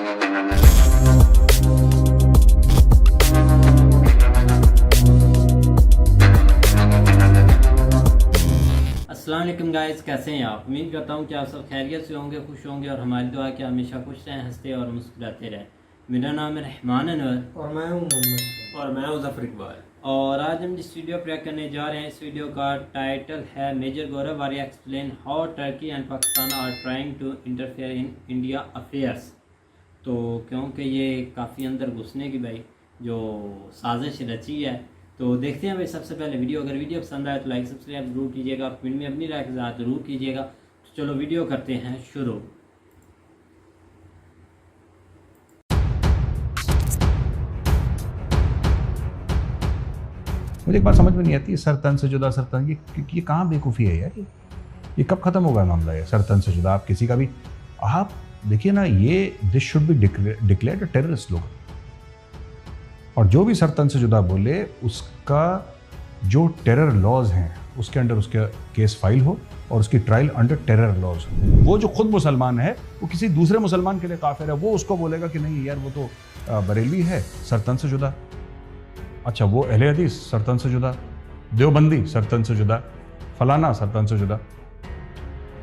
अस्सलाम वालेकुम गाइस, कैसे हैं आप? उम्मीद करता हूँ कि आप सब खैरियत से होंगे, खुश होंगे और हमारी दुआ कि हमेशा खुश रहें, हंसते और मुस्कुराते रहें। मेरा नाम है रहमान अनवर और मैं हूँ मोहम्मद और मैं हूँ ज़फ़र इकबाल। और आज हम जिस वीडियो प्ले करने जा रहे हैं, इस वीडियो का टाइटल है major Gaurav Arya explain how Turkey and Pakistan are trying to interfere in India affairs. तो क्योंकि ये काफ़ी अंदर घुसने की भाई जो साजिश रची है, तो देखते हैं भाई। सबसे पहले वीडियो, अगर वीडियो पसंद आए तो लाइक सब्सक्राइब जरूर कीजिएगा, कमेंट में अपनी राय के साथ जरूर कीजिएगा। तो चलो वीडियो करते हैं शुरू। मुझे एक बात समझ में नहीं आती है, सर तन से जुदा, सर तन, ये कहाँ बेवकूफ़ी है यार? ये कब खत्म होगा मामला? ये सर तन से जुदा आप किसी का भी, आप देखिए ना, ये this should be declared a terrorist लोग। और जो भी सर तन से जुदा बोले, उसका जो टेरर लॉज हैं उसके अंडर उसका केस फाइल हो और उसकी ट्रायल अंडर टेरर लॉज हो। वो जो खुद मुसलमान है वो किसी दूसरे मुसलमान के लिए काफिर है, वो उसको बोलेगा कि नहीं यार वो तो बरेलवी है, सर तन से जुदा। अच्छा, वो अहले हदीस सरतन से जुदा, देवबंदी सरतन से जुदा, फलाना सरतन से जुदा।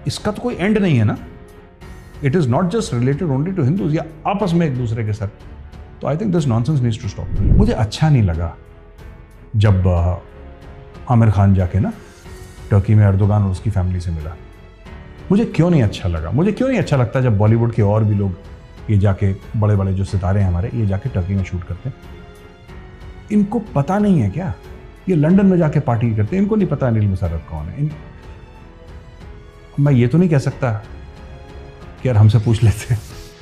इसका तो कोई एंड नहीं है ना। It is not just related only to Hindus या आपस में एक दूसरे के सर। तो I think this nonsense needs to stop. मुझे अच्छा नहीं लगा जब आमिर खान जाके ना टर्की में अर्दोगान और उसकी फैमिली से मिला। मुझे क्यों नहीं अच्छा लगा? मुझे क्यों नहीं अच्छा लगता जब बॉलीवुड के और भी लोग ये जाके, बड़े बड़े जो सितारे हैं हमारे, ये जाके टर्की में शूट करते हैं। इनको पता नहीं है क्या? ये लंदन में जाके पार्टी करते हैं, इनको नहीं पता अनिल मुशर्रफ कौन है। मैं ये तो नहीं कह सकता कि यार हमसे पूछ लेते,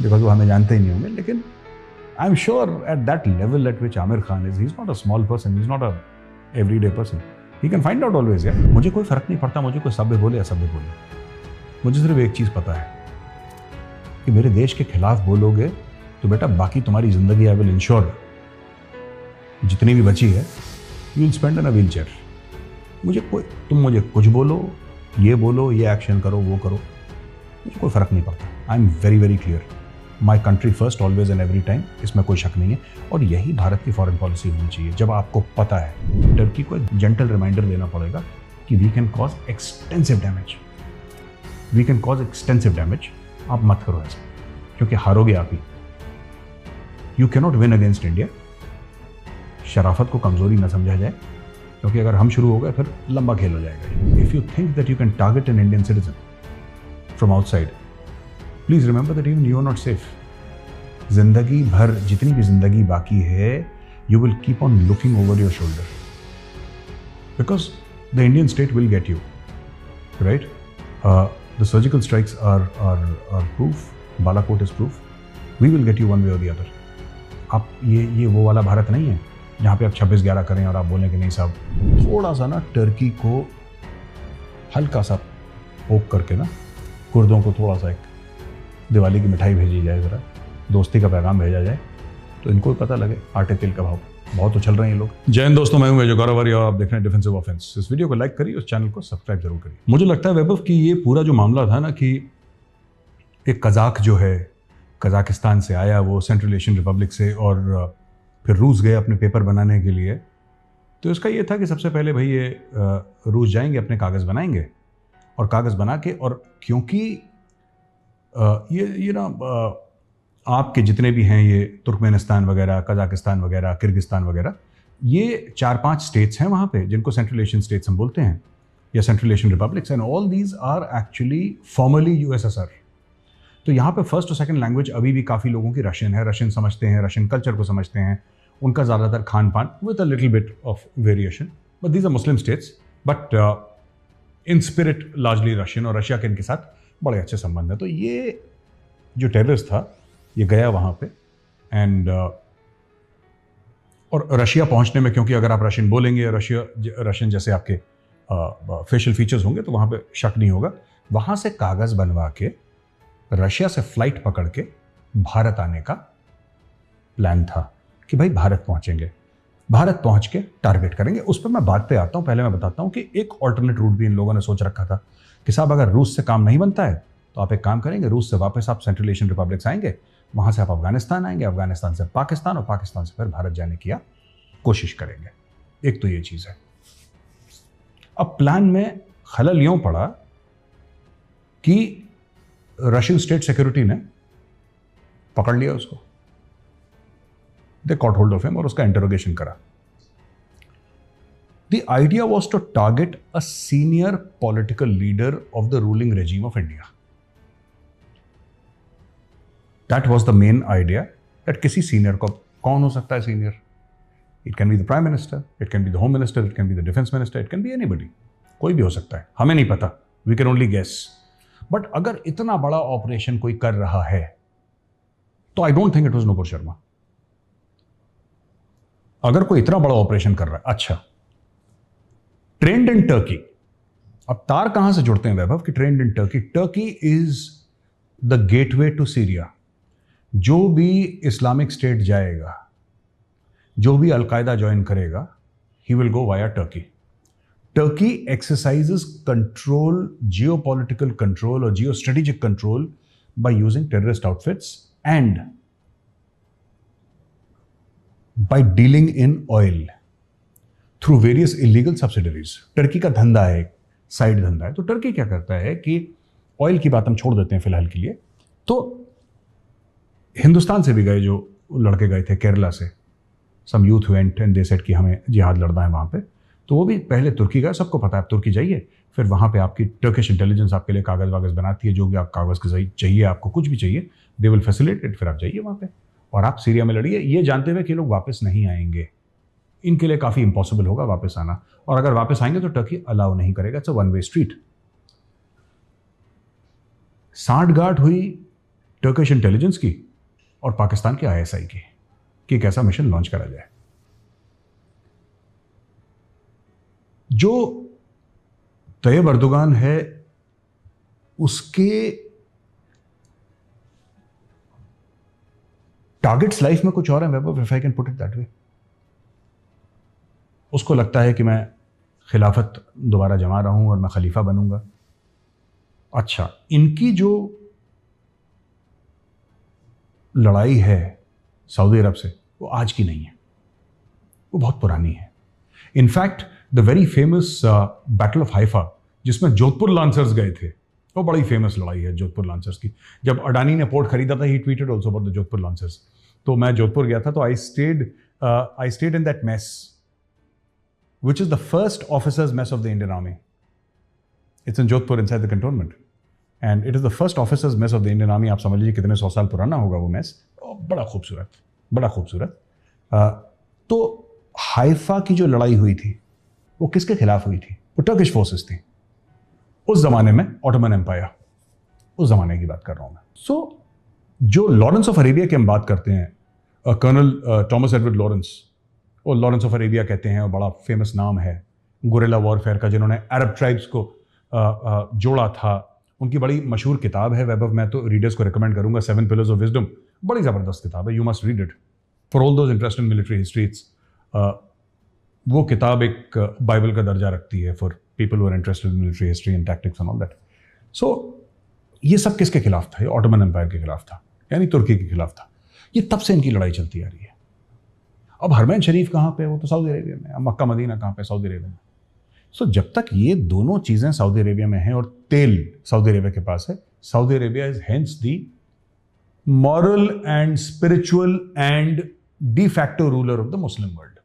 बिकॉज वो हमें जानते ही नहीं होंगे, लेकिन I am sure at that level eight which Aamir Khan is, he is not a small person, he is not a everyday person, he can find out always. यार मुझे कोई फर्क नहीं पड़ता, मुझे कोई सभ्य बोले असभ्य बोले, मुझे सिर्फ एक चीज पता है कि मेरे देश के खिलाफ बोलोगे तो बेटा बाकी तुम्हारी जिंदगी आई विल इंश्योर जितनी भी बची है, you will spend in a wheel chair. तुम मुझे कुछ बोलो, ये एक्शन करो, वो करो, मुझे कोई फर्क नहीं पड़ता। I am very very clear, my country first always and every time, इसमें कोई शक नहीं है। और यही भारत की फॉरेन पॉलिसी होनी चाहिए। जब आपको पता है, टर्की को एक जेंटल रिमाइंडर देना पड़ेगा कि we can cause extensive damage, आप मत करो ऐसा, क्योंकि हारोगे आप ही। You cannot win against India. शराफत को कमजोरी न समझा जाए, क्योंकि अगर हम शुरू हो गए फिर लंबा खेल हो जाएगा। If you think that you can target an Indian citizen from outside, please remember that even you are not safe. जिंदगी भर जितनी भी जिंदगी बाकी है, you will keep on looking over your shoulder, because the Indian state will get you, right? The surgical strikes are proof, Balakot is proof, we will get you one way or the other. आप ये वो वाला भारत नहीं है जहाँ पे आप 26/11 करें और आप बोलें कि नहीं साहब, थोड़ा सा ना टर्की को हल्का सा पोक करके ना, कुर्दों को थोड़ा सा एक दिवाली की मिठाई भेजी जाए, ज़रा दोस्ती का पैगाम भेजा जाए, तो इनको भी पता लगे आटे तेल का भाव बहुत उछल रहे हैं लोग। जय हिंद दोस्तों, मैं हूं मेजर गौरव आर्या और आप देख रहे हैं डिफेंसिव ऑफेंस। इस वीडियो को लाइक करिए, उस चैनल को सब्सक्राइब जरूर करिए। मुझे लगता है वैभव कि ये पूरा जो मामला था ना, कि एक कजाक जो है कजाकिस्तान से आया, वो सेंट्रल एशियन रिपब्लिक से, और फिर रूस गए अपने पेपर बनाने के लिए। तो इसका ये था कि सबसे पहले भाई ये रूस जाएंगे, अपने कागज़ बनाएंगे, और कागज़ बना के, और क्योंकि ये ना आपके जितने भी हैं, ये तुर्कमेनिस्तान वगैरह, कजाकिस्तान वगैरह, किर्गिस्तान वगैरह, ये 4-5 स्टेट्स हैं वहाँ पे जिनको सेंट्रल एशियन स्टेट्स हम बोलते हैं, या central Asian republics, and all these are actually formally USSR. तो यहाँ पे फर्स्ट और सेकंड लैंग्वेज अभी भी काफ़ी लोगों की रशियन है, रशियन समझते हैं, रशियन कल्चर को समझते हैं, उनका ज़्यादातर खान पान with a little bit of variation, but these are Muslim states, but in spirit largely Russian, और रशिया के इनके साथ बड़े अच्छे संबंध हैं। तो ये जो टेररिस्ट था, ये गया वहाँ पे, एंड और रशिया पहुँचने में, क्योंकि अगर आप रशियन बोलेंगे, रशियन जैसे आपके फेशियल फीचर्स होंगे, तो वहाँ पे शक नहीं होगा। वहाँ से कागज़ बनवा के रशिया से फ्लाइट पकड़ के भारत आने का प्लान था कि भाई भारत पहुंचेंगे, भारत पहुंच के टारगेट करेंगे। उस पर मैं बात पे आता हूं। पहले मैं बताता हूं कि एक ऑल्टरनेट रूट भी इन लोगों ने सोच रखा था कि साहब अगर रूस से काम नहीं बनता है तो आप एक काम करेंगे, रूस से वापस आप सेंट्रल एशियन रिपब्लिक्स आएंगे, वहां से आप अफगानिस्तान आएंगे, अफगानिस्तान से पाकिस्तान, और पाकिस्तान से फिर भारत जाने की आप कोशिश करेंगे। एक तो ये चीज है। अब प्लान में खलल यूं पड़ा कि रशियन स्टेट सिक्योरिटी ने पकड़ लिया उसको, they caught hold of him और उसका इंटरोगेशन करा। The idea was to target a senior political leader of the ruling regime of India. That was the main idea, that किसी सीनियर को, कौन हो सकता है senior? It can be the prime minister, it can be the home minister, it can be the defence minister, it can be anybody, कोई भी हो सकता है, हमें नहीं पता, we can only guess. But अगर इतना बड़ा ऑपरेशन कोई कर रहा है तो I don't think it was Nupur Sharma. अगर कोई इतना बड़ा ऑपरेशन कर रहा है, अच्छा, ट्रेंड इन टर्की। अब तार कहां से जुड़ते हैं वैभव कि trend in Turkey, Turkey is the gateway to Syria. जो भी इस्लामिक स्टेट जाएगा, जो भी अलकायदा ज्वाइन करेगा, he will go via Turkey. Turkey exercises control, geopolitical control और geostrategic control by using terrorist outfits and by dealing in oil through various illegal subsidiaries. Turkey का धंधा है, side धंधा है। तो टर्की क्या करता है कि ऑयल की बात हम छोड़ देते हैं फिलहाल के लिए, तो हिंदुस्तान से भी गए जो लड़के गए थे केरला से, some youth went and they said कि हमें जिहाद लड़ना है वहां पे, तो वो भी पहले तुर्की गए। सबको पता है आप तुर्की जाइए, फिर वहाँ पे आपकी टर्किश इंटेलिजेंस आपके लिए कागज़ वागज़ बनाती है, जो भी आप कागज़ के चाहिए, आपको कुछ भी चाहिए, दे विल फैसिलिटेट। फिर आप जाइए वहाँ पे और आप सीरिया में लड़िए, ये जानते हुए कि लोग वापस नहीं आएंगे, इनके लिए काफ़ी इंपॉसिबल होगा वापस आना, और अगर वापस आएंगे तो टर्की अलाउ नहीं करेगा। It's a one way street. सांठगांठ हुई टर्किश इंटेलिजेंस की और पाकिस्तान के ISI की कि एक ऐसा मिशन लॉन्च करा जाए। जो तैयब अर्दोगान है उसके टारगेट्स लाइफ में कुछ और है Vaibhav, if I can put it that way. उसको लगता है कि मैं खिलाफत दोबारा जमा रहा हूं और मैं खलीफा बनूंगा। अच्छा, इनकी जो लड़ाई है सऊदी अरब से, वो आज की नहीं है, वो बहुत पुरानी है। In fact the very famous battle of Haifa, जिसमें जोधपुर लांसर्स गए थे, वो बड़ी फेमस लड़ाई है जोधपुर लांसर्स की। जब अडानी ने पोर्ट खरीदा था, he tweeted also about the Jodhpur lancers. तो मैं जोधपुर गया था, तो I stayed in that mess which is the first officers mess of the Indian Army. It's in Jodhpur inside the cantonment, and it is the first officers mess of the Indian Army. आप समझ लीजिए कितने 100 साल पुराना होगा वो mess. बड़ा खूबसूरत, बड़ा खूबसूरत। तो हाइफा की जो लड़ाई हुई थी वो किसके खिलाफ हुई थी? वो टर्किश फोर्सेस थी उस जमाने में, ऑटोमन एम्पायर, उस जमाने की बात कर रहा हूं मैं। सो जो लॉरेंस ऑफ अरेबिया की हम बात करते हैं, कर्नल थॉमस एडवर्ड लॉरेंस, वो लॉरेंस ऑफ अरेबिया कहते हैं, और बड़ा फेमस नाम है गुरिल्ला वॉरफेयर का, जिन्होंने अरब ट्राइब्स को जोड़ा था। उनकी बड़ी मशहूर किताब है वैभव, मैं तो रीडर्स को रिकमेंड करूंगा, 7 पिलर्स ऑफ विजडम। बड़ी ज़बरदस्त किताब है, you must read it for all those interest in military histories. वो किताब एक बाइबल का दर्जा रखती है for people who are interested in military history and tactics and all that. So ये सब किसके खिलाफ था? ये ऑटोमन एम्पायर के खिलाफ था, यानी तुर्की के खिलाफ था। ये तब से इनकी लड़ाई चलती आ रही है। अब हरमैन शरीफ कहाँ पे? वो तो सऊदी अरेबिया में। अब मक्का मदीना कहाँ पे? सऊदी अरेबिया में। सो जब तक ये दोनों चीज़ें सऊदी अरेबिया में हैं और तेल सऊदी अरेबिया के पास है, Saudi Arabia is hence the moral and spiritual and de facto ruler of the Muslim world.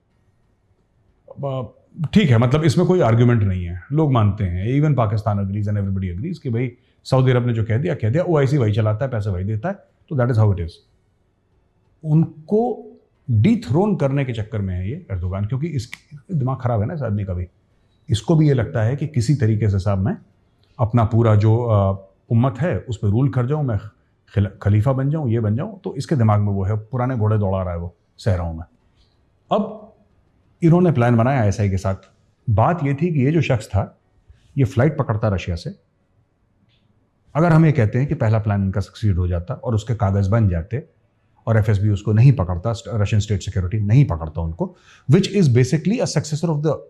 ठीक है, मतलब इसमें कोई आर्ग्यूमेंट नहीं है, लोग मानते हैं, even Pakistan agrees and everybody agrees कि भाई सऊदी अरब ने जो कह दिया, OIC वही चलाता है, पैसे वही देता है, तो that is how it is. उनको डिथ्रोन करने के चक्कर में है ये एर्दोगान, क्योंकि इसका दिमाग खराब है ना इस आदमी का भी। इसको भी ये लगता है कि किसी तरीके से साहब मैं अपना पूरा जो उम्मत है उस पर रूल कर जाऊं, मैं खलीफा बन जाऊं, ये बन जाऊं। तो इसके दिमाग में वो है, पुराने घोड़े दौड़ा रहा है वो सहराओं में। अब इन्होंने प्लान बनाया ISI के साथ। बात ये थी कि ये जो शख्स था, ये फ्लाइट पकड़ता रशिया से। अगर हम ये कहते हैं कि पहला प्लान इनका सक्सीड हो जाता और उसके कागज बन जाते और FSB उसको नहीं पकड़ता, रशियन स्टेट सिक्योरिटी नहीं पकड़ता उनको, which is basically a successor of the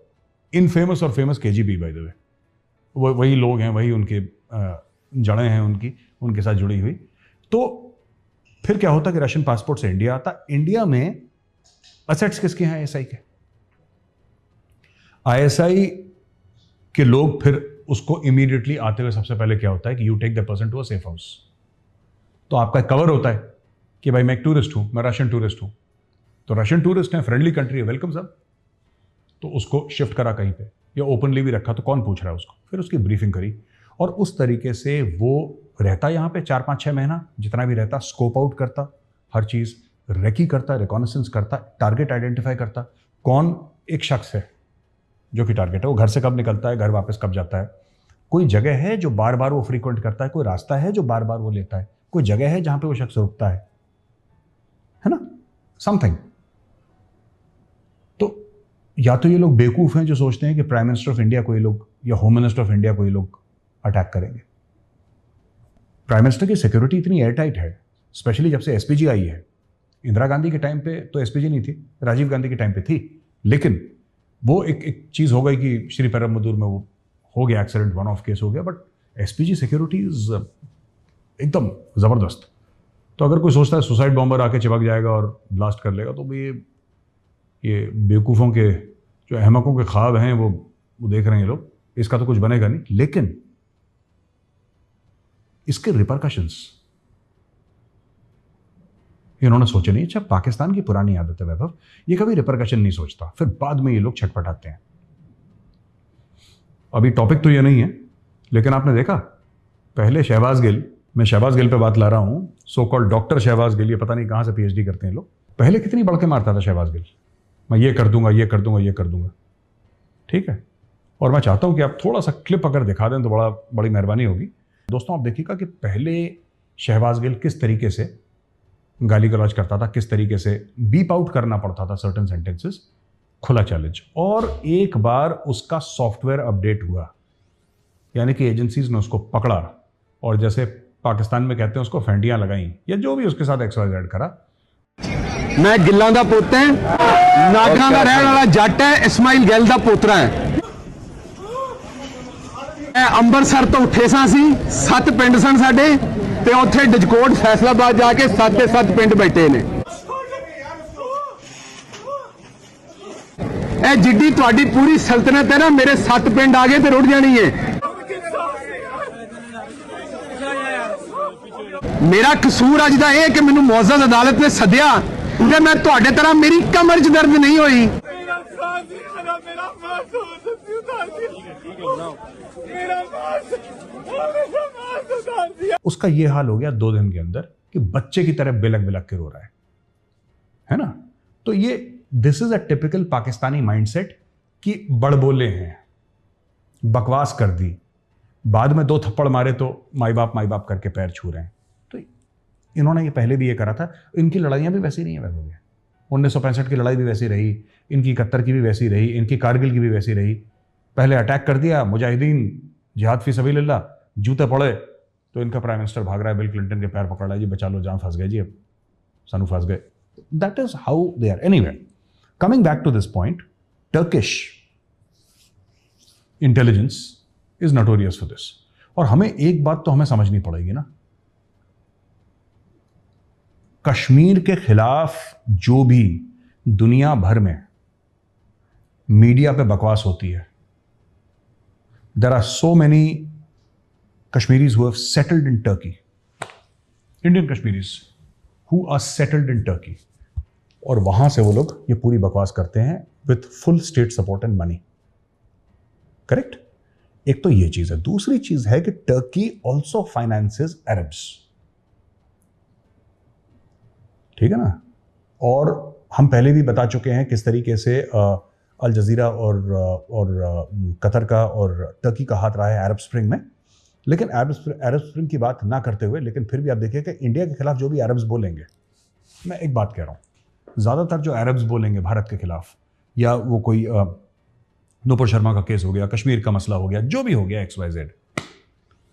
infamous और famous KGB by the way. वही लोग हैं, वही उनके जड़ें हैं उनकी, उनके साथ जुड़ी हुई। तो फिर क्या होता कि रशियन पासपोर्ट से इंडिया आता, इंडिया में असेट्स किसके हैं? आईएसआई के। आईएसआई के लोग फिर उसको इमीडिएटली आते हुए सबसे पहले क्या होता है कि you take the person to a safe house. तो आपका कवर होता है कि भाई मैं एक टूरिस्ट हूं, मैं रशियन टूरिस्ट हूं, तो रशियन टूरिस्ट है, फ्रेंडली कंट्री है, वेलकम साहब। तो उसको शिफ्ट करा कहीं पे या ओपनली भी रखा, तो कौन पूछ रहा है उसको? फिर उसकी ब्रीफिंग करी और उस तरीके से वो रहता यहाँ पे 4-5-6 महीना, जितना भी रहता, स्कोप आउट करता, हर चीज़ रेकी करता, रिकॉनेसेंस करता, टारगेट आइडेंटिफाई करता, कौन एक शख्स है जो कि टारगेट है, वो घर से कब निकलता है, घर वापस कब जाता है, कोई जगह है जो बार बार वो फ्रीक्वेंट करता है, कोई रास्ता है जो बार बार वो लेता है, कोई जगह है जहां पे वो शख्स रुकता है ना, समथिंग। तो या तो ये लोग बेवकूफ हैं जो सोचते हैं कि प्राइम मिनिस्टर ऑफ इंडिया को ये लोग या होम मिनिस्टर ऑफ इंडिया को ये लोग अटैक करेंगे। प्राइम मिनिस्टर की सिक्योरिटी इतनी एयरटाइट है, स्पेशली जब से एसपीजी आई है। इंदिरा गांधी के टाइम पे तो एसपीजी नहीं थी, राजीव गांधी के टाइम पे थी, लेकिन वो एक चीज़ हो गई कि श्री पेरम्बदूर में वो हो गया एक्सीडेंट, वन ऑफ केस हो गया, बट एसपीजी सिक्योरिटी एकदम ज़बरदस्त। तो अगर कोई सोचता है सुसाइड बॉम्बर आके चिपक जाएगा और ब्लास्ट कर लेगा, तो भाई ये बेवकूफ़ों के, जो अहमकों के ख्वाब हैं, वो देख रहे हैं लोग, इसका तो कुछ बनेगा नहीं। लेकिन इसके रिपरकशंस इन्होंने सोचे नहीं। अच्छा, पाकिस्तान की पुरानी आदत है वैभव, ये कभी रिपरकशन नहीं सोचता, फिर बाद में ये लोग छटपटाते हैं। अभी टॉपिक तो ये नहीं है, लेकिन आपने देखा पहले शहबाज गिल, मैं शहबाज गिल पे बात ला रहा हूं, so called doctor Shahbaz Gill, ये पता नहीं कहां से पीएचडी करते हैं लोग। पहले कितनी बढ़के मारता था शहबाज गिल, मैं ये कर दूंगा, ये कर दूंगा, ये कर दूंगा, ठीक है। और मैं चाहता हूं कि आप थोड़ा सा क्लिप अगर दिखा दें तो बड़ी मेहरबानी होगी। दोस्तों, आप देखिएगा कि पहले शहबाज गिल किस तरीके से गाली गलौज करता था, किस तरीके से बीप आउट करना पड़ता था सर्टेन सेंटेंसेस, खुला चैलेंज। और एक बार उसका सॉफ्टवेयर अपडेट हुआ, यानी कि एजेंसीज ने उसको पकड़ा और जैसे पाकिस्तान में कहते हैं उसको फेंटियां लगाई, या जो भी उसके साथ XYZ करा। मैं गिल्लां दा पुੱਤ है, नागरां दा रहण वाला जट है, इस्माइल गिल दा पोतरा है। ਅੰਬਰਸਰ ਤੋਂ ਉੱਠੇ ਸਾਂ ਅਸੀਂ, 7 ਪਿੰਡ ਸਨ ਸਾਡੇ, ਤੇ ਉੱਥੇ ਡਿਜਕੋਟ ਫੈਸਲਾਬਾਦ ਜਾ ਕੇ 7 ਦੇ 7 ਪਿੰਡ ਬੈਠੇ ਨੇ। ਇਹ ਜਿੱਡੀ ਤੁਹਾਡੀ ਪੂਰੀ ਸਲਤਨਤ ਹੈ ਨਾ, ਮੇਰੇ 7 ਪਿੰਡ ਆ ਗਏ ਤੇ ਰੁੜ ਜਾਣੀ ਹੈ। ਮੇਰਾ ਕਸੂਰ ਅੱਜ ਦਾ ਇਹ ਕਿ ਮੈਨੂੰ ਮੁਅੱਜ਼ਜ਼ ਅਦਾਲਤ ਨੇ ਸੱਦਿਆ ਤੇ ਮੈਂ ਤੁਹਾਡੇ ਤਰ੍ਹਾਂ ਮੇਰੀ ਕਮਰ 'ਚ ਦਰਦ ਨਹੀਂ ਹੋਈ। उसका ये हाल हो गया 2 दिन के अंदर कि बच्चे की तरह बिलक बिलक के रो रहा है ना। तो ये this is a typical Pakistani mindset कि बड़बोले हैं, बकवास कर दी, बाद में 2 थप्पड़ मारे तो माई बाप करके पैर छू रहे हैं। तो इन्होंने ये पहले भी ये करा था। इनकी लड़ाइयाँ भी वैसी नहीं है वैसे, 1965 की लड़ाई भी वैसी रही, इनकी 71 की भी वैसी रही, इनकी कारगिल की भी वैसी रही। पहले अटैक कर दिया, मुजाहिदीन जिहाद फी सबीलिल्लाह, जूते पड़े तो इनका प्राइम मिनिस्टर भाग रहा है, बिल क्लिंटन के पैर पकड़ रहा है, जी बचा लो, जान फंस गए जी, अब सानू फंस गए। That is how they are. Anyway, coming back to this point, Turkish intelligence is notorious for this. और हमें एक बात तो हमें समझनी पड़ेगी ना, कश्मीर के खिलाफ जो भी दुनिया भर में मीडिया पे बकवास होती है, there are so many Kashmiris who have settled in Turkey, Indian Kashmiris who are settled in Turkey, और वहां से वो लोग ये पूरी बकवास करते हैं with full state support and money. Correct? एक तो ये चीज है। दूसरी चीज है कि टर्की also finances Arabs, ठीक है ना। और हम पहले भी बता चुके हैं किस तरीके से अल जजीरा और कतर का और टर्की का हाथ रहा है अरब स्प्रिंग में। लेकिन अरब स्प्रिंग की बात ना करते हुए, लेकिन फिर भी आप देखिए कि इंडिया के खिलाफ जो भी अरब्स बोलेंगे, मैं एक बात कह रहा हूँ, ज़्यादातर जो अरब्स बोलेंगे भारत के खिलाफ, या वो कोई नूपुर शर्मा का केस हो गया, कश्मीर का मसला हो गया, जो भी हो गया XYZ,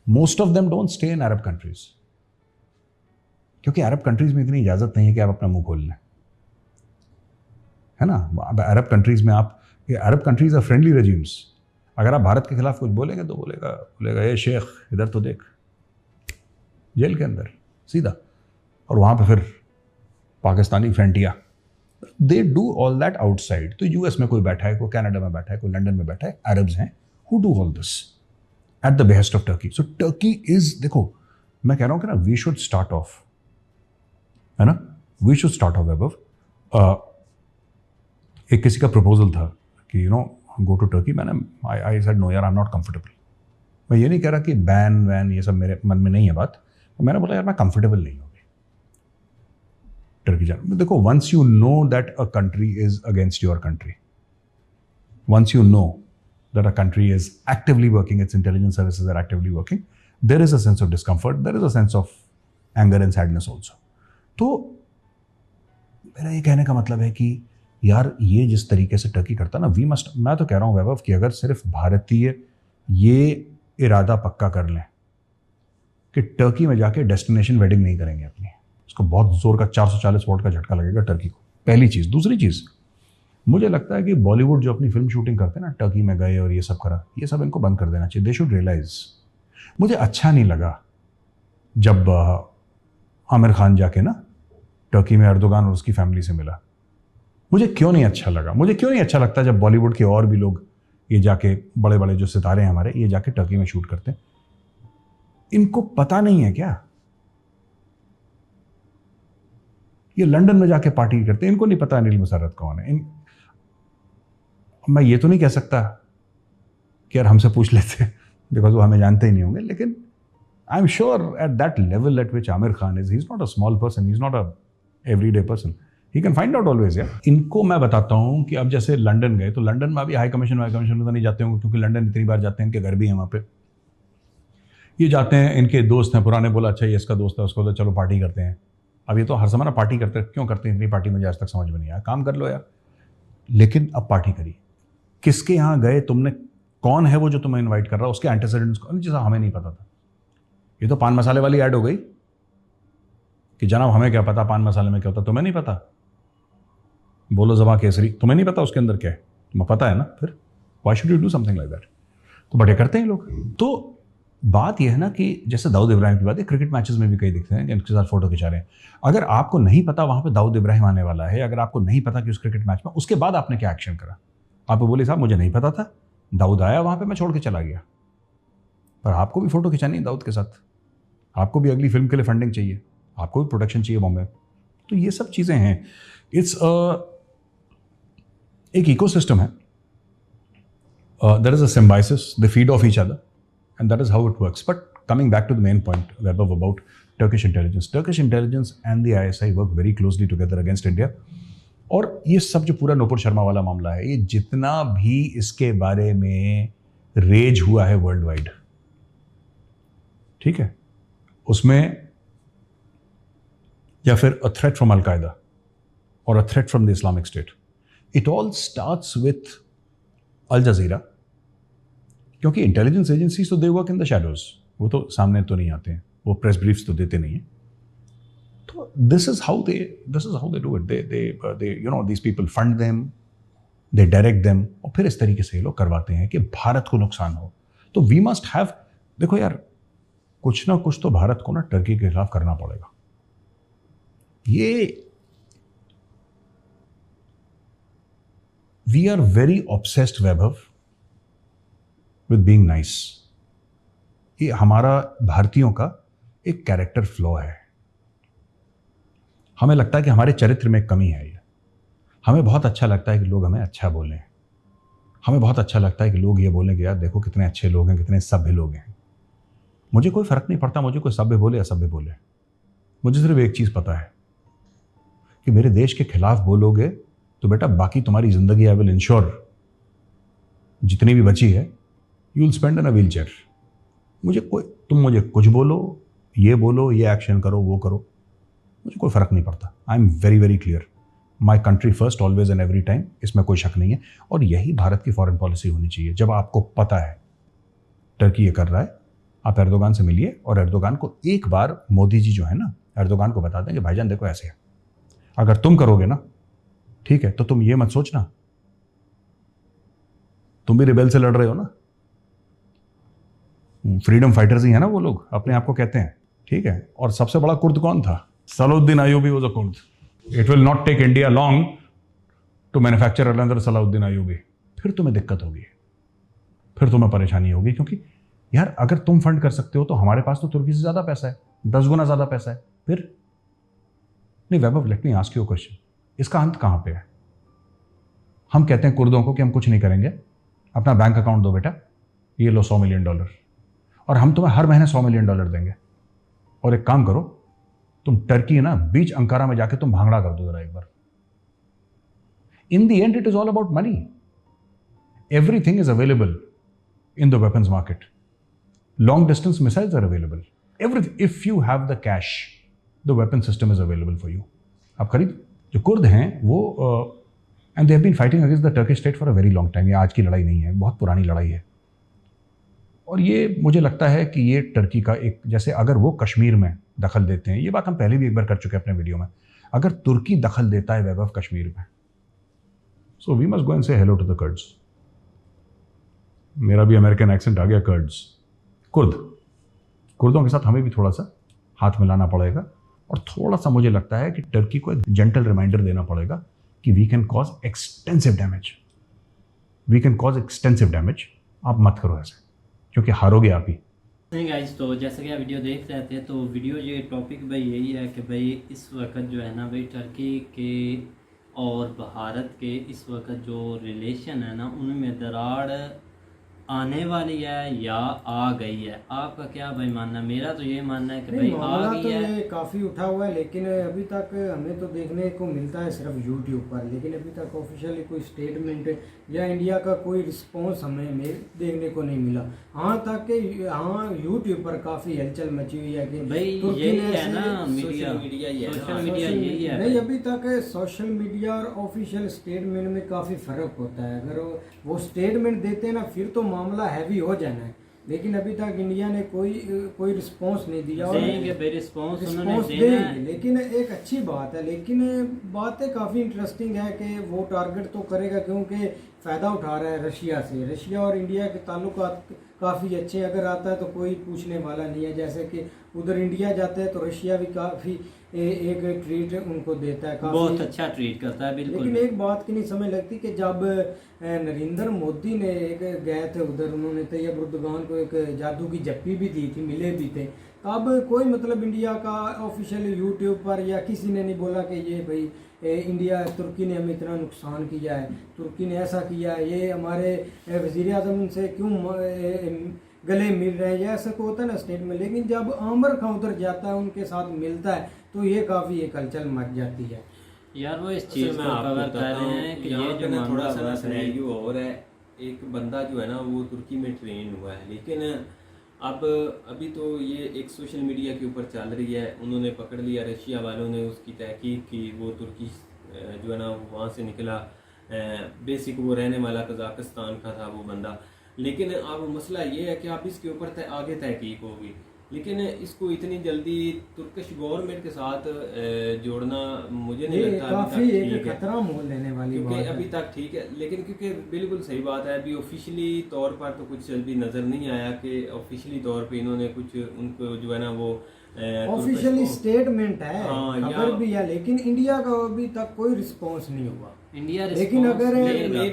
most of them don't stay in Arab countries, क्योंकि अरब कंट्रीज में इतनी इजाज़त नहीं है कि आप अपना मुंह खोल लें, है ना। अरब कंट्रीज में आप, Arab countries are friendly regimes. अगर आप भारत के खिलाफ कुछ बोलेंगे तो बोलेगा ये शेख इधर तो देख, जेल के अंदर सीधा। और वहाँ पे फिर Pakistani frontier, they do all that outside. तो यूएस में कोई बैठा है, कोई कनाडा में बैठा है, कोई लंदन में बैठा है, अरब्स हैं who do all this at the best of Turkey. So Turkey is, देखो मैं कह रहा हूँ कि ना वी शुड स्टार्ट ऑफ, है ना, we should start off above. एक किसी का प्रपोजल था कि गो टू टर्की, मैंने आई सेड नो यार, आई एम नॉट कंफर्टेबल। मैं ये नहीं कह रहा कि बैन वैन ये सब मेरे मन में नहीं है बात, मैंने बोला यार मैं कंफर्टेबल नहीं हूँ टर्की जाने। देखो once you know that a country is against your country, once you know that a country is actively working, it's intelligence services are actively working, there is a sense of discomfort, there is a sense of anger and sadness also. तो मेरा ये कहने का मतलब है कि यार ये जिस तरीके से टर्की करता ना, वी मस्ट, मैं तो कह रहा हूँ वैभव कि अगर सिर्फ भारतीय ये इरादा पक्का कर लें कि टर्की में जाके डेस्टिनेशन वेडिंग नहीं करेंगे अपनी, उसको बहुत जोर का 440 वोल्ट का झटका लगेगा टर्की को, पहली चीज़। दूसरी चीज़, मुझे लगता है कि बॉलीवुड जो अपनी फिल्म शूटिंग करते हैं ना, टर्की में गए और ये सब करा, ये सब इनको बंद कर देना चाहिए। They should realise. मुझे अच्छा नहीं लगा जब आमिर खान जाके ना टर्की में एर्दोगान और उसकी फैमिली से मिला। मुझे क्यों नहीं अच्छा लगा, मुझे क्यों नहीं अच्छा लगता जब बॉलीवुड के और भी लोग ये जाके, बड़े बड़े जो सितारे हैं हमारे, ये जाके टर्की में शूट करते हैं। इनको पता नहीं है क्या? ये लंदन में जाके पार्टी करते हैं, इनको नहीं पता अनिल मुसर्रत कौन है। मैं ये तो नहीं कह सकता कि यार हमसे पूछ लेते, बिकॉज वो हमें जानते ही नहीं होंगे, लेकिन I am sure at that level eight which Aamir Khan is, he is not a small person, he is not a everyday person, he can find out always. यार इनको मैं बताता हूँ कि अब जैसे लंदन गए, तो लंदन में अभी हाई कमीशन में तो नहीं जाते होंगे, क्योंकि लंदन इतनी बार जाते हैं, इनके घर भी हैं वहाँ पे, ये जाते हैं, इनके दोस्त हैं पुराने, बोला अच्छा ये इसका दोस्त है, उसको तो चलो पार्टी करते हैं। अब ये तो हर समय ना पार्टी करते, क्यों करते हैं इतनी पार्टी, मुझे आज तक समझ में नहीं आया। काम कर लो यार, लेकिन अब पार्टी करी, किसके यहाँ गए तुमने, कौन है वो जो तुम्हें इन्वाइट कर रहा है, उसके एंटीसीडेंट्स को जैसा हमें नहीं पता था। ये तो पान मसाले वाली ऐड हो गई कि जनाब हमें क्या पता पान मसाले में क्या होता, तुम्हें नहीं पता, बोलो ज़बां केसरी, तुम्हें नहीं पता उसके अंदर क्या है, तुम्हें पता है ना, फिर why should you do something like that. तो बड़े करते हैं लोग। तो बात यह है ना कि जैसे दाऊद इब्राहिम की बात है, क्रिकेट मैचेस में भी कई दिखते हैं कि इनके साथ फोटो खिंचा रहे हैं। अगर आपको नहीं पता वहां पे दाऊद इब्राहिम आने वाला है, अगर आपको नहीं पता कि उस क्रिकेट मैच में, उसके बाद आपने क्या एक्शन करा, आप बोले साहब मुझे नहीं पता था, दाऊद आया वहां पे, मैं छोड़ के चला गया। पर आपको भी फोटो खिंचानी है दाऊद के साथ, आपको भी अगली फिल्म के लिए फंडिंग चाहिए, आपको भी प्रोटेक्शन चाहिए बॉम्बे। तो ये सब चीज़ें हैं, इट्स एक इकोसिस्टम है, there is a symbiosis, they feed off each other and that is how it works. But coming back to the main point, Vaibhav, about Turkish intelligence and the ISI work very closely together against India. और ये सब जो पूरा नूपुर शर्मा वाला मामला है, ये जितना भी इसके बारे में रेज हुआ है वर्ल्ड वाइड, ठीक है, उसमें या फिर अ थ्रेट फ्रॉम अल-कायदा और a threat from the Islamic State, it all starts with Al Jazeera, क्योंकि इंटेलिजेंस एजेंसीज तो they work in the shadows, वो तो सामने तो नहीं आते हैं, वो प्रेस ब्रीफ्स तो देते नहीं हैं। तो this is how they do it, they you know these people fund them, they direct them, और फिर इस तरीके से ये लोग करवाते हैं कि भारत को नुकसान हो। तो वी मस्ट हैव, देखो यार कुछ ना कुछ तो भारत को ना टर्की के खिलाफ करना पड़ेगा। ये we are very obsessed Vaibhav with being nice. ये हमारा भारतीयों का एक कैरेक्टर फ्लॉ है। हमें लगता है कि हमारे चरित्र में कमी है ये। हमें बहुत अच्छा लगता है कि लोग हमें अच्छा बोलें, हमें बहुत अच्छा लगता है कि लोग ये बोलें कि यार देखो कितने अच्छे लोग हैं, कितने सभ्य लोग हैं। मुझे कोई फर्क नहीं पड़ता, मुझे कोई सभ्य बोले असभ्य बोले, मुझे सिर्फ एक चीज़ पता है कि मेरे देश के खिलाफ बोलोगे तो बेटा बाकी तुम्हारी जिंदगी आई विल इंश्योर, जितनी भी बची है, you will spend in a wheel chair. तुम मुझे कुछ बोलो, ये एक्शन करो, वो करो, मुझे कोई फ़र्क नहीं पड़ता। I am very very clear, my country first always and every time, इसमें कोई शक नहीं है। और यही भारत की फॉरेन पॉलिसी होनी चाहिए। जब आपको पता है टर्की ये कर रहा है, आप एर्दोगान से मिलिए और एर्दोगान को एक बार, मोदी जी जो है ना, एर्दोगान को बता दें कि भाईजान देखो ऐसे है, अगर तुम करोगे ना ठीक है, तो तुम ये मत सोचना तुम भी रिबेल से लड़ रहे हो ना, फ्रीडम फाइटर्स ही है ना वो लोग, अपने आप को कहते हैं, ठीक है। और सबसे बड़ा कुर्द कौन था? Salahuddin Ayyubi was a Kurd. It will not take India long to manufacture another Salahuddin Ayyubi. फिर तुम्हें दिक्कत होगी, फिर तुम्हें परेशानी होगी, क्योंकि यार अगर तुम फंड कर सकते हो तो हमारे पास तो तुर्की से ज़्यादा पैसा है, 10 गुना ज़्यादा पैसा है। फिर नहीं Vaibhav, let me ask you question, इसका अंत कहाँ पे है? हम कहते हैं कुर्दों को कि हम कुछ नहीं करेंगे, अपना बैंक अकाउंट दो बेटा, ये लो $100 मिलियन, और हम तुम्हें हर महीने $100 मिलियन देंगे। और एक काम करो, तुम टर्की ना बीच अंकारा में जाके तुम भांगड़ा कर दो जरा एक बार। In the end it is all about money. Everything is available in the weapons market. Long distance missiles are available, everything. If you have the cash, the weapon system is available for you. आप खरीद। जो Kurd हैं वो and they have been fighting against the Turkish state for a very long time. ये आज की लड़ाई नहीं है, बहुत पुरानी लड़ाई है। और ये मुझे लगता है कि ये टर्की का एक, जैसे अगर वो कश्मीर में दखल देते हैं, ये बात हम पहले भी एक बार कर चुके हैं अपने वीडियो में, अगर तुर्की दखल देता है वैभव कश्मीर में, so we must go and say hello to the Kurds. मेरा भी अमेरिकन एक्सेंट आ गया, कर्ड्स, कुर्दों के साथ हमें भी थोड़ा सा हाथ मिलाना पड़ेगा। और थोड़ा सा मुझे लगता है कि टर्की को एक जेंटल रिमाइंडर देना पड़ेगा कि we can cause extensive damage, we can cause extensive damage. आप मत करो ऐसे, क्योंकि हारोगे आप ही। नहीं गाइस, तो जैसे कि आप वीडियो देख रहे थे, तो वीडियो ये टॉपिक भाई यही है कि भाई इस वक्त जो है ना भाई टर्की के और भारत के इस वक्त जो रिलेशन है ना, उनमें दरार आने वाली है या आ गई है। आपका क्या भाई मानना है? मेरा तो ये मानना है कि भाई आ गई तो है। ये काफ़ी उठा हुआ है, लेकिन अभी तक हमें तो देखने को मिलता है सिर्फ यूट्यूब पर, लेकिन अभी तक ऑफिशियली कोई स्टेटमेंट या इंडिया का कोई रिस्पॉन्स हमें देखने को नहीं मिला। हाँ तक कि हाँ यूट्यूब पर काफ़ी हलचल मची हुई है कि भाई यही है ना मीडिया, सोशल मीडिया यही है। नहीं, अभी तक सोशल मीडिया और ऑफिशियल स्टेटमेंट में काफ़ी फ़र्क होता है। अगर वो स्टेटमेंट देते हैं ना, फिर तो मामला हैवी हो जाना है, लेकिन अभी तक इंडिया ने कोई रिस्पांस नहीं दिया। और रिस्पांस देंगे, लेकिन एक अच्छी बात है, लेकिन बातें काफ़ी इंटरेस्टिंग है कि वो टारगेट तो करेगा, क्योंकि फ़ायदा उठा रहा है रशिया से। रशिया और इंडिया के ताल्लुकात काफ़ी अच्छे, अगर आता है तो कोई पूछने वाला नहीं है। जैसे कि उधर इंडिया जाता है तो रशिया भी काफ़ी एक ट्रीट उनको देता है, बहुत अच्छा ट्रीट करता है, बिल्कुल। लेकिन एक बात की नहीं समझ लगती कि जब नरेंद्र मोदी ने गए थे उधर, उन्होंने तैयब उर्दगान को एक जादू की जप्पी भी दी थी, मिले भी थे, तब कोई मतलब इंडिया का ऑफिशियल यूट्यूब पर या किसी ने नहीं बोला कि ये भाई इंडिया तुर्की ने हमें इतना नुकसान किया है, तुर्की ने ऐसा किया है, ये हमारे वज़ीर आज़म से क्यों गले मिल रहे हैं, या ऐसा को होता है ना स्टेट में। लेकिन जब आमिर खान उधर जाता है, उनके साथ मिलता है, तो ये काफ़ी एक हलचल मच जाती है यार। वो इस चीज़ को कवर कर रहे हैं कि ये जो थोड़ा सा सिनेरियो और है। एक बंदा जो है ना वो तुर्की में ट्रेन हुआ है, लेकिन अब अभी तो ये एक सोशल मीडिया के ऊपर चल रही है। उन्होंने पकड़ लिया, रशिया वालों ने उसकी तहकीक की, वो तुर्की जो है ना वहाँ से निकला, बेसिक वो रहने वाला कजाकिस्तान का था वो बंदा। लेकिन अब मसला ये है कि अब इसके ऊपर आगे तहकीक होगी, लेकिन इसको इतनी जल्दी तुर्किश गवर्नमेंट के साथ जोड़ना मुझे नहीं लगता काफी एक खतरा मोल लेने वाली बात है। अभी तक ठीक है, लेकिन क्योंकि बिल्कुल सही बात है, अभी ऑफिशियली तौर पर तो कुछ भी नज़र नहीं आया कि ऑफिशियली तौर पे इन्होंने कुछ उनको जो है ना वो ऑफिशियली स्टेटमेंट है, खबर भी है, लेकिन इंडिया का अभी तक कोई रिस्पांस नहीं हुआ। इंडिया लेकिन अगर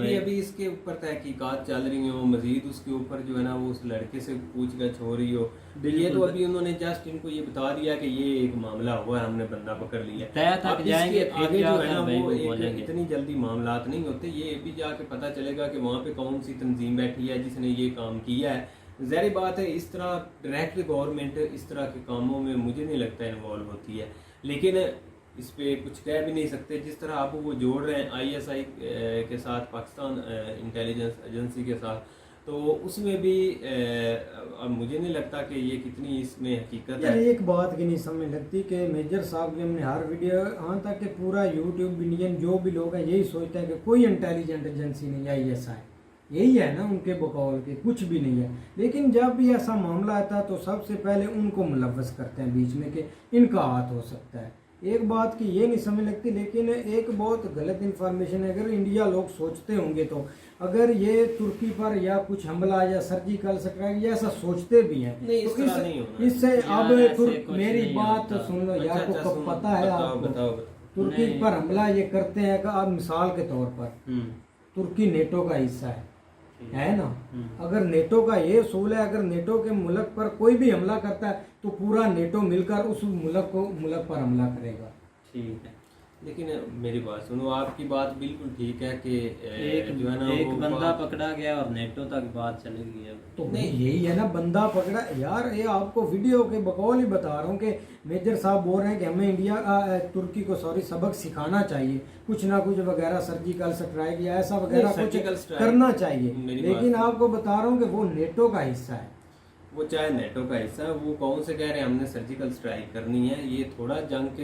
भी अभी इसके ऊपर तहकीकात चल रही हो, मजीद उसके ऊपर जो है ना वो उस लड़के से पूछगछ हो रही हो, ये तो अभी उन्होंने जस्ट इनको ये बता दिया कि ये एक मामला हुआ है, हमने बंदा पकड़ लिया। तक जाएंगे आगे जो है ना वो इतनी जल्दी मामलात नहीं होते। ये भी जाके पता चलेगा कि वहाँ पे कौन सी तंजीम बैठी है जिसने ये काम किया है। ज़ाहिर बात है इस तरह डायरेक्ट गवर्नमेंट इस तरह के कामों में मुझे नहीं लगता इन्वॉल्व होती है, लेकिन इस पे कुछ कह भी नहीं सकते। जिस तरह आप वो जोड़ रहे हैं ISI के साथ, पाकिस्तान इंटेलिजेंस एजेंसी के साथ, तो उसमें भी अब मुझे नहीं लगता कि ये कितनी इसमें हकीकत है। एक बात की नहीं समझ लगती कि मेजर साहब की हमने हर वीडियो, यहाँ तक कि पूरा यूट्यूब इंडियन जो भी लोग हैं यही सोचते हैं कि कोई इंटेलिजेंट एजेंसी नहीं है, ISI यही है ना उनके बकौल के, कुछ भी नहीं है। लेकिन जब भी ऐसा मामला आता है तो सबसे पहले उनको मुलव्वस करते हैं बीच में कि इनका हाथ हो सकता है। एक बात की ये नहीं समझ लगती, लेकिन एक बहुत गलत इन्फॉर्मेशन है। अगर इंडिया लोग सोचते होंगे तो अगर ये तुर्की पर या कुछ हमला या सर्जिकल स्ट्राइक या ऐसा सोचते भी हैं नहीं, इस तो तरह नहीं होना। इससे यार, अब ऐसे कुछ मेरी नहीं बात होता। सुन लो यार, अच्छा, को सुन, पता है बताओ, आपको बताओ। तुर्की नहीं। पर हमला ये करते हैं का, अब मिसाल के तौर पर तुर्की नेटो का हिस्सा है ना। अगर नेटो का ये उसूल है, अगर नेटो के मुल्क पर कोई भी हमला करता है तो पूरा नेटो मिलकर उस मुल्क पर हमला करेगा। ठीक है, लेकिन मेरी बात सुनो, आपकी बात बिल्कुल ठीक है कि एक जो है ना एक वो बंदा पकड़ा गया और नेटो तक बात चली गई अब। तो यही है ना, बंदा पकड़ा यार। ये आपको वीडियो के बकौल ही बता रहा हूँ कि मेजर साहब बोल रहे हैं कि हमें तुर्की को सबक सिखाना चाहिए, कुछ ना कुछ वगैरह सर्जिकल स्ट्राइक या ऐसा वगैरह कुछ सर्जिकल स्ट्राइक करना चाहिए। मेरी लेकिन बात आपको बता रहा हूँ कि वो नेटो का हिस्सा है। वो चाहे नेटो का हिस्सा है, वो कौन से कह रहे हैं हमने सर्जिकल स्ट्राइक करनी है। ये थोड़ा जंग के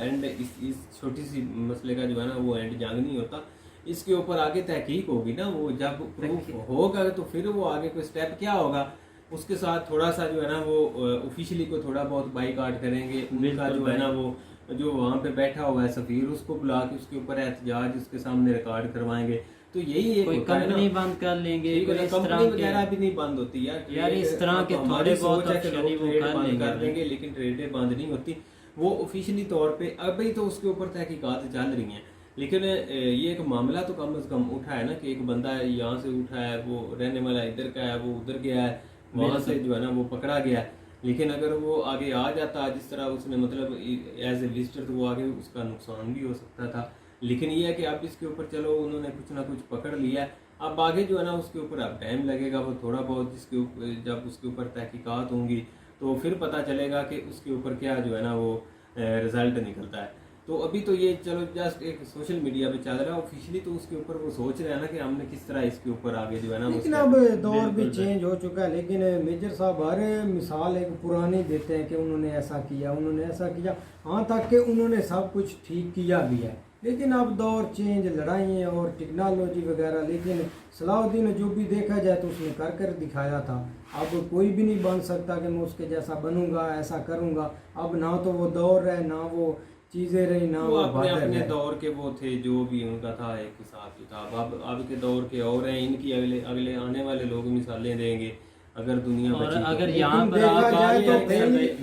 एंड इस छोटी सी मसले का जो है ना वो एंड जंग नहीं होता। इसके ऊपर आगे तहकीक होगी ना, वो जब प्रूफ होगा तो फिर वो आगे कोई स्टेप क्या होगा उसके साथ थोड़ा सा जो है ना वो ऑफिशियली को थोड़ा बहुत बाइकाट करेंगे। उनका जो है ना वो जो वहाँ पे बैठा हुआ है सफीर, उसको बुला के उसके ऊपर एहतजाज उसके सामने रिकॉर्ड करवाएंगे। तो यही एक कोई होता है ना। कंपनी बंद कर लेंगे, ठीक है कोई ना, इस कंपनी तरह वगैरह के भी नहीं बंद होती यार। यार, इस तरह के हमारी थोड़े बहुत सोच है कि ऑप्शन लोग ही वो ट्रेड कर बंद लेंगे। कर देंगे, लेकिन ट्रेडें बंद नहीं होती। वो ऑफिशियली तौर पे अभी तो उसके ऊपर तहकीकात चल रही हैं। लेकिन ये एक मामला तो कम से कम उठा है ना कि एक बंदा यहाँ से उठा है, वो रहने वाला इधर का है, वो उधर गया है, वहाँ से जो है ना वो पकड़ा गया है। लेकिन अगर वो आगे आ जाता जिस तरह उसने मतलब एज ए विजिटर, तो वो आगे उसका नुकसान भी हो सकता था। लेकिन ये है कि अब इसके ऊपर चलो उन्होंने कुछ ना कुछ पकड़ लिया है। अब आगे जो है ना उसके ऊपर अब टाइम लगेगा, वो थोड़ा बहुत जिसके ऊपर जब उसके ऊपर तहकीकात होंगी तो फिर पता चलेगा कि उसके ऊपर क्या जो है ना वो रिजल्ट निकलता है। तो अभी तो ये चलो जस्ट एक सोशल मीडिया पे चल रहा है, ऑफिशियली तो उसके ऊपर वो सोच रहे हैं ना कि हमने किस तरह इसके ऊपर आगे जो है ना लेकिन अब दौर भी चेंज हो चुका है। लेकिन मेजर साहब हर मिसाल एक पुरानी देते हैं कि उन्होंने ऐसा किया, उन्होंने ऐसा किया, हाँ तक कि उन्होंने सब कुछ ठीक किया भी है। लेकिन अब दौर चेंज, लड़ाई और टेक्नोलॉजी वगैरह। लेकिन सलाहुद्दीन जो भी देखा जाए तो उसने कर दिखाया था। अब कोई भी नहीं बन सकता कि मैं उसके जैसा बनूंगा, ऐसा करूंगा। अब ना तो वो दौर है, ना वो चीज़ें रही, ना वो वो अपने बादल अपने है। दौर के वो थे, जो भी उनका था एक हिसाब किताब। अब के दौर के और हैं, इनकी अगले आने वाले लोग मिसालें देंगे अगर दुनिया और बची तो। अगर लेकिन यहाँ पर देखा आप जाए तो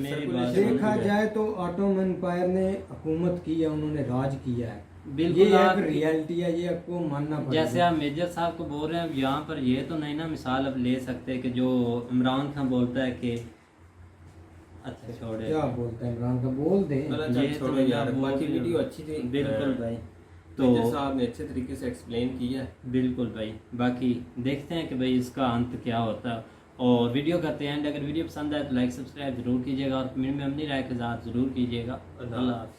मेरी बात देखा जाए तो ऑटोमन एम्पायर ने हुकूमत की है, उन्होंने राज किया है। बिल्कुल, ये आप एक रियलिटी है, ये आपको मानना पड़ेगा। जैसे आप मेजर साहब को बोल रहे हैं, अब यहाँ पर ये तो नहीं ना मिसाल अब ले सकते कि जो इमरान खान बोलता है कि अच्छा छोड़े, क्या बोलते हैं इमरान का, बोल दे। अच्छा ये तो छोड़ो मैं यार, बोल बाकी रही हूँ। वीडियो अच्छी थी। बिल्कुल भाई, तो तो साहब ने अच्छे तरीके से एक्सप्लेन किया है। बिल्कुल भाई, बाकी देखते हैं कि भाई इसका अंत क्या होता है। और वीडियो करते हैं, अगर वीडियो पसंद आए तो लाइक सब्सक्राइब जरूर कीजिएगा और कमेंट में अपनी राय के साथ जरूर कीजिएगा। अल्लाह हाफ़िज़।